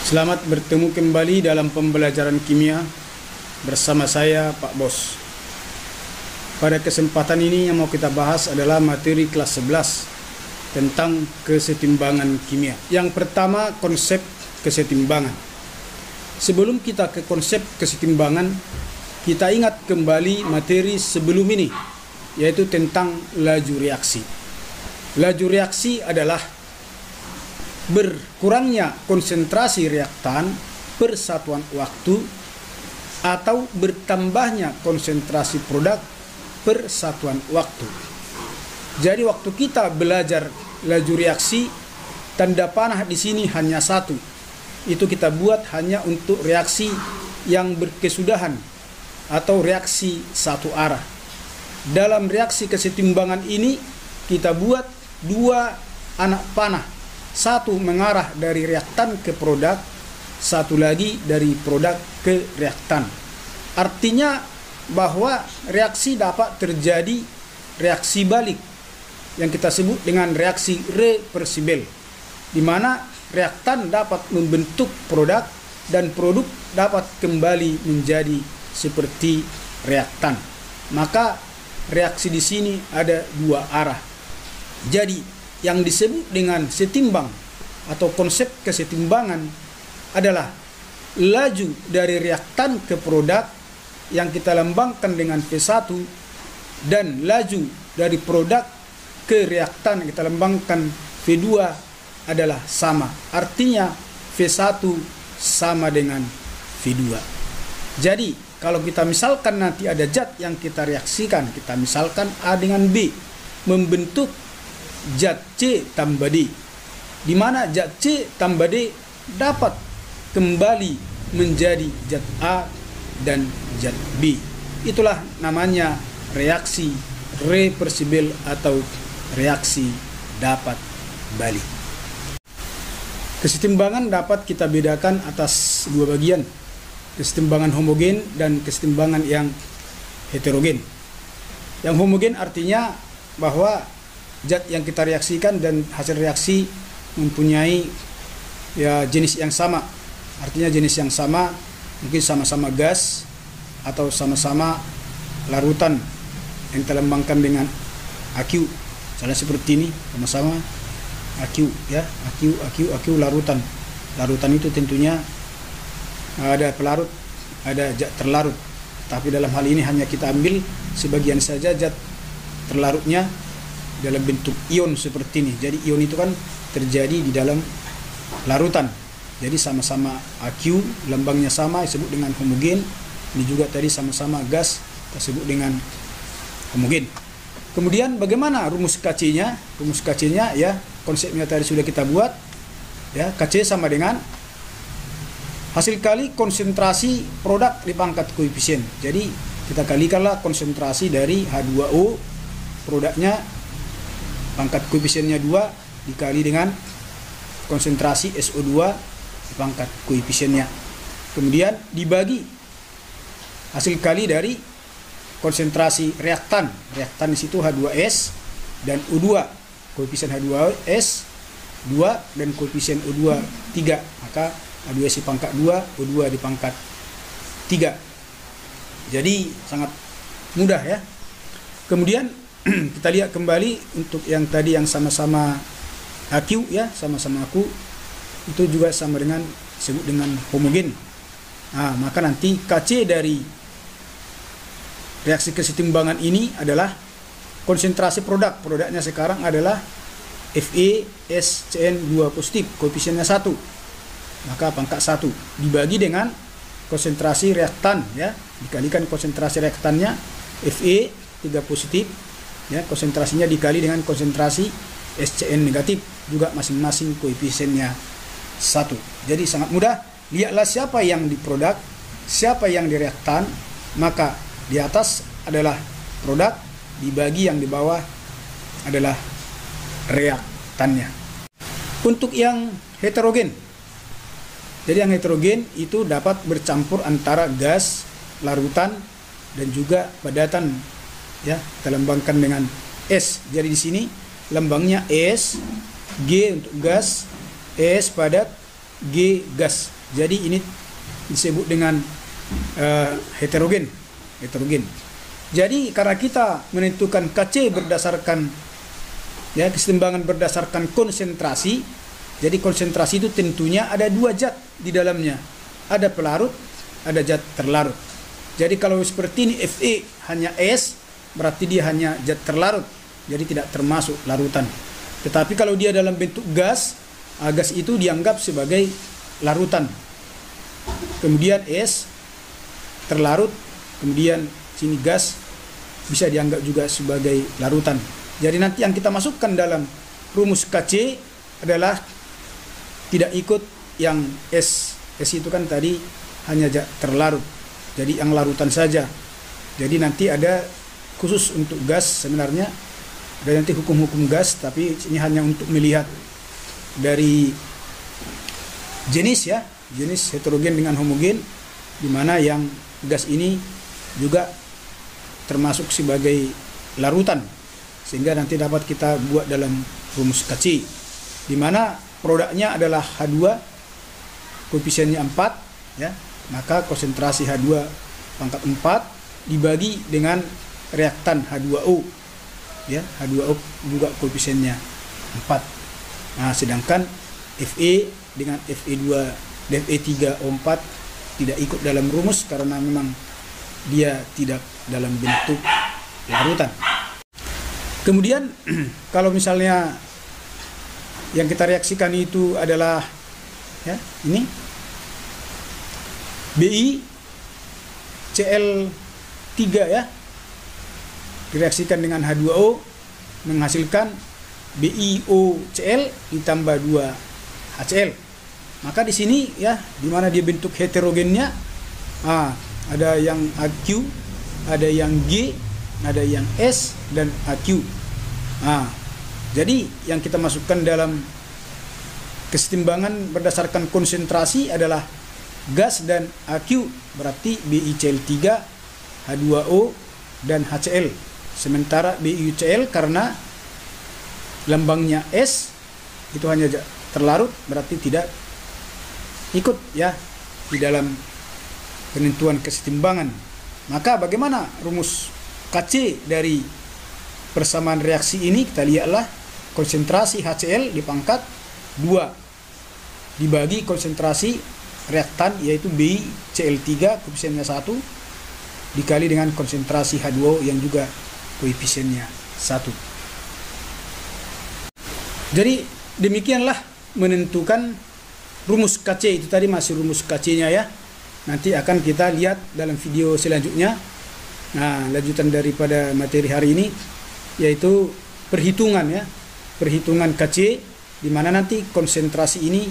Selamat bertemu kembali dalam pembelajaran kimia bersama saya Pak Bos. Pada kesempatan ini yang mau kita bahas adalah materi kelas 11 tentang kesetimbangan kimia. Yang pertama, konsep kesetimbangan. Sebelum kita ke konsep kesetimbangan, kita ingat kembali materi sebelum ini, yaitu tentang laju reaksi. Laju reaksi adalah berkurangnya konsentrasi reaktan per satuan waktu atau bertambahnya konsentrasi produk per satuan waktu. Jadi waktu kita belajar laju reaksi, tanda panah di sini hanya satu. Itu kita buat hanya untuk reaksi yang berkesudahan atau reaksi satu arah. Dalam reaksi kesetimbangan ini kita buat dua anak panah. Satu mengarah dari reaktan ke produk, satu lagi dari produk ke reaktan. Artinya bahwa reaksi dapat terjadi reaksi balik yang kita sebut dengan reaksi reversibel, di mana reaktan dapat membentuk produk dan produk dapat kembali menjadi seperti reaktan. Maka reaksi di sini ada dua arah. Jadi yang disebut dengan setimbang atau konsep kesetimbangan adalah laju dari reaktan ke produk yang kita lambangkan dengan V1 dan laju dari produk ke reaktan yang kita lambangkan V2 adalah sama. Artinya V1 sama dengan V2. Jadi kalau kita misalkan nanti ada zat yang kita reaksikan, kita misalkan A dengan B membentuk zat C tambah D, di mana zat C tambah D dapat kembali menjadi zat A dan zat B. Itulah namanya reaksi reversibel atau reaksi dapat balik. Kesetimbangan dapat kita bedakan atas dua bagian, kesetimbangan homogen dan kesetimbangan yang heterogen. Yang homogen artinya bahwa zat yang kita reaksikan dan hasil reaksi mempunyai jenis yang sama. Artinya jenis yang sama, mungkin sama-sama gas atau sama-sama larutan yang kita lambangkan dengan AQ. Misalnya seperti ini, sama-sama AQ ya, AQ larutan. Larutan itu tentunya ada pelarut, ada zat terlarut. Tapi dalam hal ini hanya kita ambil sebagian saja zat terlarutnya dalam bentuk ion seperti ini. Jadi ion itu kan terjadi di dalam larutan. Jadi sama-sama AQ, lambangnya sama, disebut dengan homogen. Ini juga tadi sama-sama gas, tersebut dengan homogen. Kemudian bagaimana rumus KC-nya? Rumus KC-nya ya, konsepnya tadi sudah kita buat. Ya, KC sama dengan hasil kali konsentrasi produk dipangkat koefisien. Jadi kita kalikanlah konsentrasi dari H2O produknya, pangkat koefisiennya 2 dikali dengan konsentrasi SO2 pangkat koefisiennya. Kemudian dibagi hasil kali dari konsentrasi reaktan. Reaktan di situ H2S dan O2. Koefisien H2S 2 dan koefisien O2 3. Maka H2S di pangkat 2, O2 di pangkat 3. Jadi sangat mudah ya. Kemudian kita lihat kembali untuk yang tadi yang sama-sama AQ ya, sama-sama AQ itu juga sama dengan disebut dengan homogen. Nah, maka nanti KC dari reaksi kesetimbangan ini adalah konsentrasi produk. Produknya sekarang adalah FeSCN2 positif, koefisiennya 1. Maka pangkat 1 dibagi dengan konsentrasi reaktan ya, dikalikan konsentrasi reaktannya Fe 3 positif. Ya, konsentrasinya dikali dengan konsentrasi SCN negatif, juga masing-masing koefisiennya 1. Jadi sangat mudah. Lihatlah siapa yang di produk, siapa yang di reaktan, maka di atas adalah produk, dibagi yang di bawah adalah reaktannya. Untuk yang heterogen, jadi yang heterogen itu dapat bercampur antara gas, larutan, dan juga padatan. Ya, kita lambangkan dengan S. Jadi di sini lambangnya S, G untuk gas, S padat, G gas. Jadi ini disebut dengan heterogen. Jadi karena kita menentukan Kc berdasarkan kesetimbangan berdasarkan konsentrasi. Jadi konsentrasi itu tentunya ada dua zat di dalamnya. Ada pelarut, ada zat terlarut. Jadi kalau seperti ini Fe hanya S, berarti dia hanya zat terlarut. Jadi tidak termasuk larutan. Tetapi kalau dia dalam bentuk gas, gas itu dianggap sebagai larutan. Kemudian S terlarut, kemudian sini gas bisa dianggap juga sebagai larutan. Jadi nanti yang kita masukkan dalam rumus Kc adalah tidak ikut yang S. S itu kan tadi hanya terlarut. Jadi yang larutan saja. Jadi nanti ada khusus untuk gas sebenarnya. Ada nanti hukum-hukum gas, tapi ini hanya untuk melihat dari jenis jenis heterogen dengan homogen, di mana yang gas ini juga termasuk sebagai larutan, sehingga nanti dapat kita buat dalam rumus Kc, di mana produknya adalah H2, koefisiennya 4 maka konsentrasi H2 pangkat 4 dibagi dengan reaktan H2O H2O juga koefisiennya 4. Nah, sedangkan Fe dengan Fe2 dan Fe3O4 tidak ikut dalam rumus karena memang dia tidak dalam bentuk larutan. Kemudian kalau misalnya yang kita reaksikan itu adalah ini BiCl3 direaksikan dengan H2O menghasilkan BiOCl ditambah 2 HCl. Maka di sini di mana dia bentuk heterogennya, ada yang AQ, ada yang G, ada yang S dan AQ. Jadi yang kita masukkan dalam kesetimbangan berdasarkan konsentrasi adalah gas dan AQ, berarti BiCl3, H2O dan HCl. Sementara BiUCl karena lambangnya S itu hanya terlarut, berarti tidak ikut di dalam penentuan kesetimbangan. Maka bagaimana rumus Kc dari persamaan reaksi ini? Kita lihatlah konsentrasi HCl dipangkat 2 dibagi konsentrasi reaktan yaitu BiCl3 koefisiennya 1 dikali dengan konsentrasi H2O yang juga koefisiennya 1. Jadi demikianlah menentukan rumus Kc. Itu tadi masih rumus Kc-nya Nanti akan kita lihat dalam video selanjutnya. Nah, lanjutan daripada materi hari ini yaitu perhitungan perhitungan Kc, di mana nanti konsentrasi ini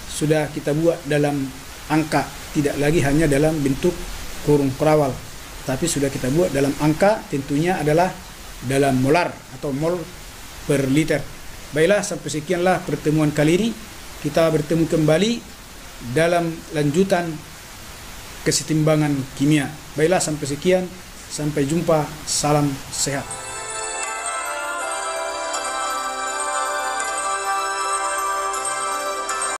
sudah kita buat dalam angka, tidak lagi hanya dalam bentuk kurung kurawal, tapi sudah kita buat dalam angka, tentunya adalah dalam molar atau mol per liter. Baiklah, sampai sekianlah pertemuan kali ini. Kita bertemu kembali dalam lanjutan kesetimbangan kimia. Baiklah, sampai sekian. Sampai jumpa. Salam sehat.